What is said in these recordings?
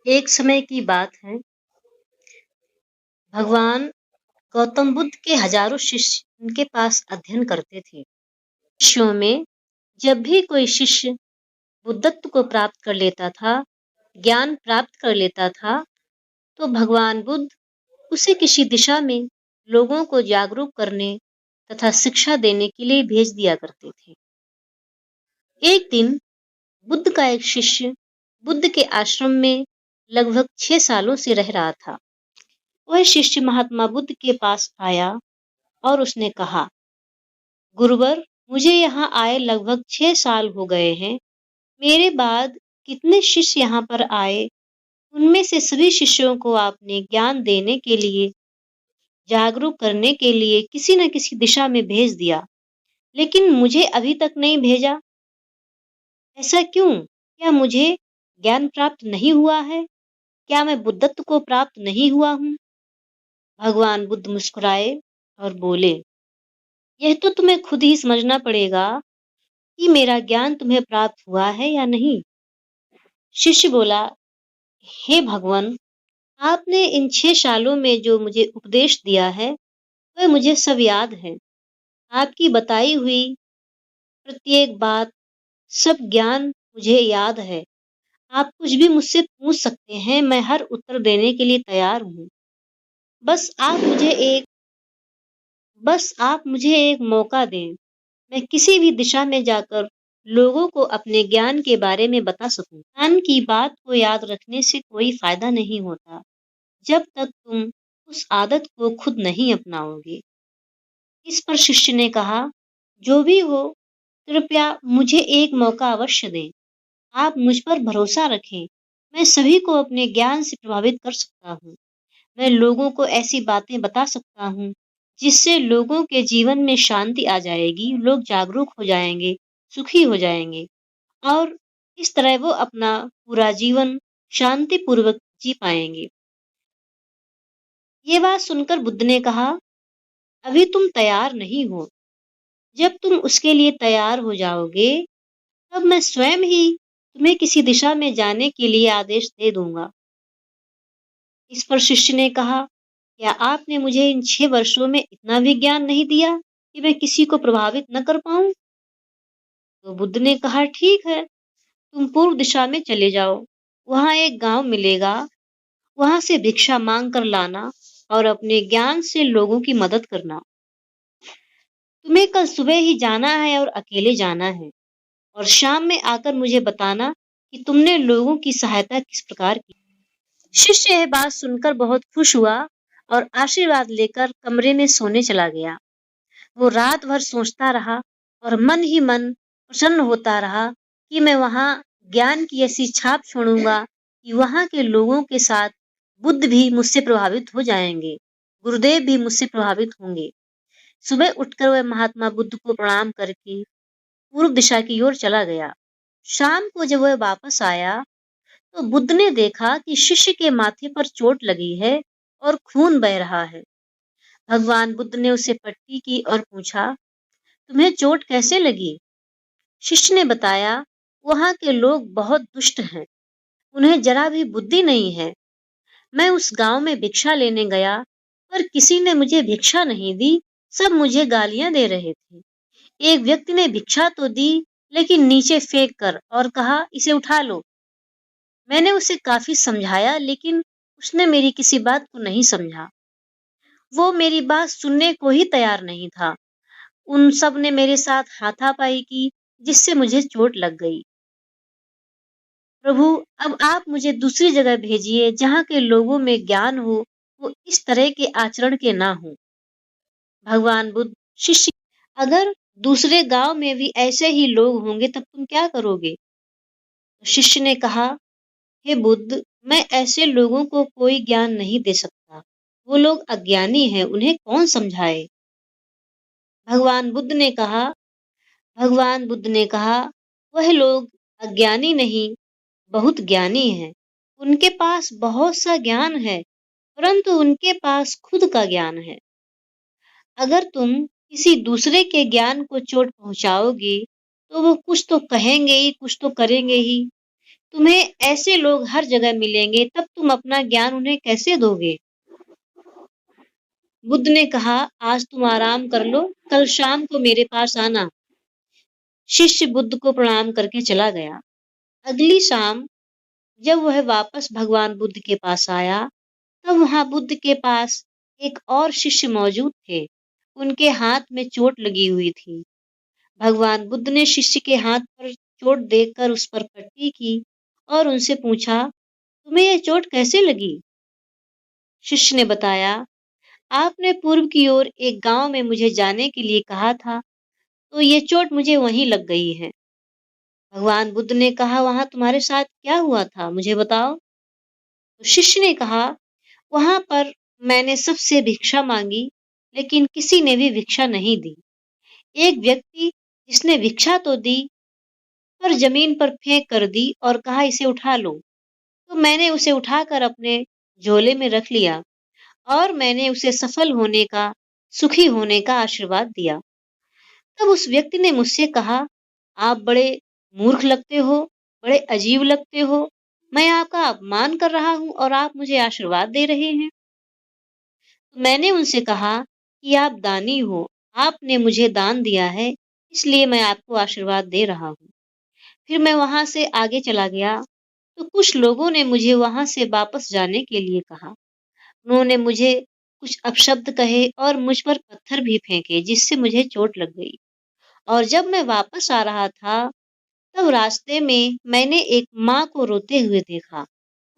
एक समय की बात है, भगवान गौतम बुद्ध के हजारों शिष्य उनके पास अध्ययन करते थे। शिष्यों में जब भी कोई शिष्य बुद्धत्व को प्राप्त कर लेता था, ज्ञान प्राप्त कर लेता था, तो भगवान बुद्ध उसे किसी दिशा में लोगों को जागरूक करने तथा शिक्षा देने के लिए भेज दिया करते थे। एक दिन बुद्ध का एक शिष्य बुद्ध के आश्रम में लगभग 6 सालों से रह रहा था। वह शिष्य महात्मा बुद्ध के पास आया और उसने कहा, गुरुवर, मुझे यहाँ आए लगभग 6 साल हो गए हैं। मेरे बाद कितने शिष्य यहाँ पर आए, उनमें से सभी शिष्यों को आपने ज्ञान देने के लिए, जागरूक करने के लिए किसी न किसी दिशा में भेज दिया, लेकिन मुझे अभी तक नहीं भेजा। ऐसा क्यों? क्या मुझे ज्ञान प्राप्त नहीं हुआ है? क्या मैं बुद्धत्व को प्राप्त नहीं हुआ हूँ? भगवान बुद्ध मुस्कुराए और बोले, यह तो तुम्हें खुद ही समझना पड़ेगा कि मेरा ज्ञान तुम्हें प्राप्त हुआ है या नहीं। शिष्य बोला, हे भगवान, आपने इन 6 सालों में जो मुझे उपदेश दिया है, वह मुझे सब याद है। आपकी बताई हुई प्रत्येक बात, सब ज्ञान मुझे याद है। आप कुछ भी मुझसे पूछ सकते हैं, मैं हर उत्तर देने के लिए तैयार हूँ। बस आप मुझे एक बस आप मुझे एक मौका दें, मैं किसी भी दिशा में जाकर लोगों को अपने ज्ञान के बारे में बता सकूं। ज्ञान की बात को याद रखने से कोई फायदा नहीं होता, जब तक तुम उस आदत को खुद नहीं अपनाओगे। इस पर शिष्य ने कहा, जो भी हो, कृपया मुझे एक मौका अवश्य दें। आप मुझ पर भरोसा रखें। मैं सभी को अपने ज्ञान से प्रभावित कर सकता हूँ। मैं लोगों को ऐसी बातें बता सकता हूँ जिससे लोगों के जीवन में शांति आ जाएगी, लोग जागरूक हो जाएंगे, सुखी हो जाएंगे और इस तरह वो अपना पूरा जीवन शांतिपूर्वक जी पाएंगे। ये बात सुनकर बुद्ध ने कहा, अभी तुम तैयार नहीं हो। जब तुम उसके लिए तैयार हो जाओगे, तब मैं स्वयं ही तुम्हें किसी दिशा में जाने के लिए आदेश दे दूंगा। इस पर शिष्य ने कहा, क्या आपने मुझे इन 6 वर्षों में इतना भी ज्ञान नहीं दिया कि मैं किसी को प्रभावित न कर पाऊं? तो बुद्ध ने कहा, ठीक है, तुम पूर्व दिशा में चले जाओ। वहां एक गांव मिलेगा, वहां से भिक्षा मांग कर लाना और अपने ज्ञान से लोगों की मदद करना। तुम्हें कल सुबह ही जाना है और अकेले जाना है, और शाम में आकर मुझे बताना कि तुमने लोगों की सहायता किस प्रकार की। शिष्य यह बात सुनकर बहुत खुश हुआ और आशीर्वाद लेकर कमरे में सोने चला गया। वो रात भर सोचता रहा और मन ही मन प्रसन्न होता रहा कि मैं वहां ज्ञान की ऐसी छाप छोड़ूंगा कि वहां के लोगों के साथ बुद्ध भी मुझसे प्रभावित हो जाएंगे, गुरुदेव भी मुझसे प्रभावित होंगे। सुबह उठकर वह महात्मा बुद्ध को प्रणाम करके पूर्व दिशा की ओर चला गया। शाम को जब वह वापस आया, तो बुद्ध ने देखा कि शिष्य के माथे पर चोट लगी है और खून बह रहा है। भगवान बुद्ध ने उसे पट्टी की और पूछा, तुम्हें चोट कैसे लगी? शिष्य ने बताया, वहां के लोग बहुत दुष्ट हैं, उन्हें जरा भी बुद्धि नहीं है। मैं उस गांव में भिक्षा लेने गया, पर किसी ने मुझे भिक्षा नहीं दी, सब मुझे गालियां दे रहे थे। एक व्यक्ति ने भिक्षा तो दी, लेकिन नीचे फेंक कर और कहा, इसे उठा लो। मैंने उसे काफी समझाया, लेकिन उसने मेरी किसी बात को नहीं समझा। वो मेरी बात सुनने को ही तैयार नहीं था। उन सब ने मेरे साथ हाथापाई की, जिससे मुझे चोट लग गई। प्रभु, अब आप मुझे दूसरी जगह भेजिए जहाँ के लोगों में ज्ञान हो, वो इस तरह के आचरण के ना हो। भगवान बुद्ध शिष्य, अगर दूसरे गांव में भी ऐसे ही लोग होंगे तब तुम क्या करोगे? शिष्य ने कहा, हे बुद्ध, मैं ऐसे लोगों को कोई ज्ञान नहीं दे सकता। वो लोग अज्ञानी हैं, उन्हें कौन समझाए? भगवान बुद्ध ने कहा भगवान बुद्ध ने कहा, वह लोग अज्ञानी नहीं, बहुत ज्ञानी हैं। उनके पास बहुत सा ज्ञान है, परंतु उनके पास खुद का ज्ञान है। अगर तुम किसी दूसरे के ज्ञान को चोट पहुंचाओगे, तो वो कुछ तो कहेंगे ही, कुछ तो करेंगे ही। तुम्हें ऐसे लोग हर जगह मिलेंगे, तब तुम अपना ज्ञान उन्हें कैसे दोगे? बुद्ध ने कहा, आज तुम आराम कर लो, कल शाम को मेरे पास आना। शिष्य बुद्ध को प्रणाम करके चला गया। अगली शाम जब वह वापस भगवान बुद्ध के पास आया, तब वहां बुद्ध के पास एक और शिष्य मौजूद थे। उनके हाथ में चोट लगी हुई थी। भगवान बुद्ध ने शिष्य के हाथ पर चोट देखकर उस पर पट्टी की और उनसे पूछा, तुम्हें यह चोट कैसे लगी? शिष्य ने बताया, आपने पूर्व की ओर एक गांव में मुझे जाने के लिए कहा था, तो ये चोट मुझे वहीं लग गई है। भगवान बुद्ध ने कहा, वहां तुम्हारे साथ क्या हुआ था, मुझे बताओ। तो शिष्य ने कहा, वहां पर मैंने सबसे भिक्षा मांगी, लेकिन किसी ने भी भिक्षा नहीं दी। एक व्यक्ति जिसने भिक्षा तो दी, पर जमीन पर फेंक कर दी और कहा, इसे उठा लो। तो मैंने उसे उठाकर अपने झोले में रख लिया और मैंने उसे सफल होने का, सुखी होने का आशीर्वाद दिया। तब उस व्यक्ति ने मुझसे कहा, आप बड़े मूर्ख लगते हो, बड़े अजीब लगते हो। मैं आपका अपमान कर रहा हूं और आप मुझे आशीर्वाद दे रहे हैं। तो मैंने उनसे कहा कि आप दानी हो, आपने मुझे दान दिया है, इसलिए मैं आपको आशीर्वाद दे रहा हूँ। फिर मैं वहां से आगे चला गया, तो कुछ लोगों ने मुझे वहां से वापस जाने के लिए कहा। उन्होंने मुझे कुछ अपशब्द कहे और मुझ पर पत्थर भी फेंके, जिससे मुझे चोट लग गई। और जब मैं वापस आ रहा था, तब रास्ते में मैंने एक माँ को रोते हुए देखा।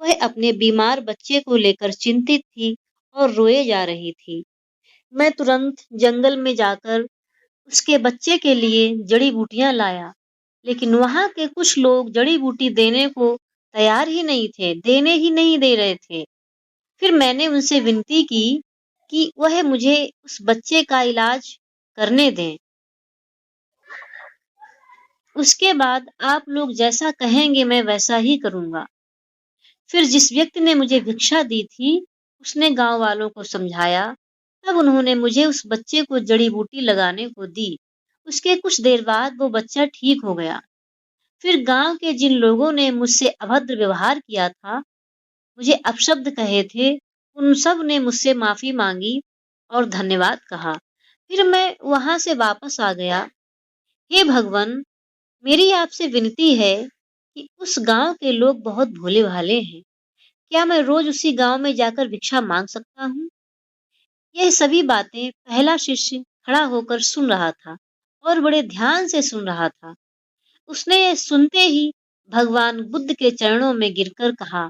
वह अपने बीमार बच्चे को लेकर चिंतित थी और रोए जा रही थी। मैं तुरंत जंगल में जाकर उसके बच्चे के लिए जड़ी बूटियां लाया, लेकिन वहां के कुछ लोग जड़ी बूटी देने को तैयार ही नहीं थे, देने ही नहीं दे रहे थे। फिर मैंने उनसे विनती की कि वह मुझे उस बच्चे का इलाज करने दें। उसके बाद आप लोग जैसा कहेंगे मैं वैसा ही करूंगा। फिर जिस व्यक्ति ने मुझे भिक्षा दी थी, उसने गांव वालों को समझाया। तब उन्होंने मुझे उस बच्चे को जड़ी बूटी लगाने को दी। उसके कुछ देर बाद वो बच्चा ठीक हो गया। फिर गांव के जिन लोगों ने मुझसे अभद्र व्यवहार किया था, मुझे अपशब्द कहे थे, उन सब ने मुझसे माफी मांगी और धन्यवाद कहा। फिर मैं वहां से वापस आ गया। हे भगवान, मेरी आपसे विनती है कि उस गांव के लोग बहुत भोले भाले हैं। क्या मैं रोज उसी गांव में जाकर भिक्षा मांग सकता हूँ? यह सभी बातें पहला शिष्य खड़ा होकर सुन रहा था और बड़े ध्यान से सुन रहा था। उसने यह सुनते ही भगवान बुद्ध के चरणों में गिरकर कहा,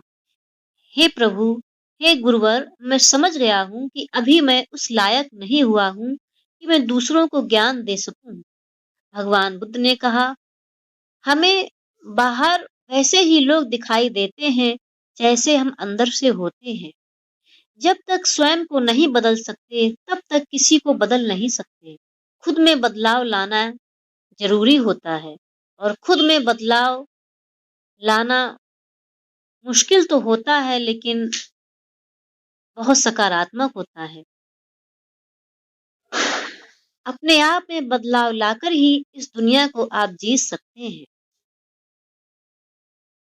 हे प्रभु, हे गुरुवर, मैं समझ गया हूँ कि अभी मैं उस लायक नहीं हुआ हूँ कि मैं दूसरों को ज्ञान दे सकूं। भगवान बुद्ध ने कहा, हमें बाहर वैसे ही लोग दिखाई देते हैं जैसे हम अंदर से होते हैं। जब तक स्वयं को नहीं बदल सकते, तब तक किसी को बदल नहीं सकते। खुद में बदलाव लाना जरूरी होता है, और खुद में बदलाव लाना मुश्किल तो होता है, लेकिन बहुत सकारात्मक होता है। अपने आप में बदलाव लाकर ही इस दुनिया को आप जीत सकते हैं।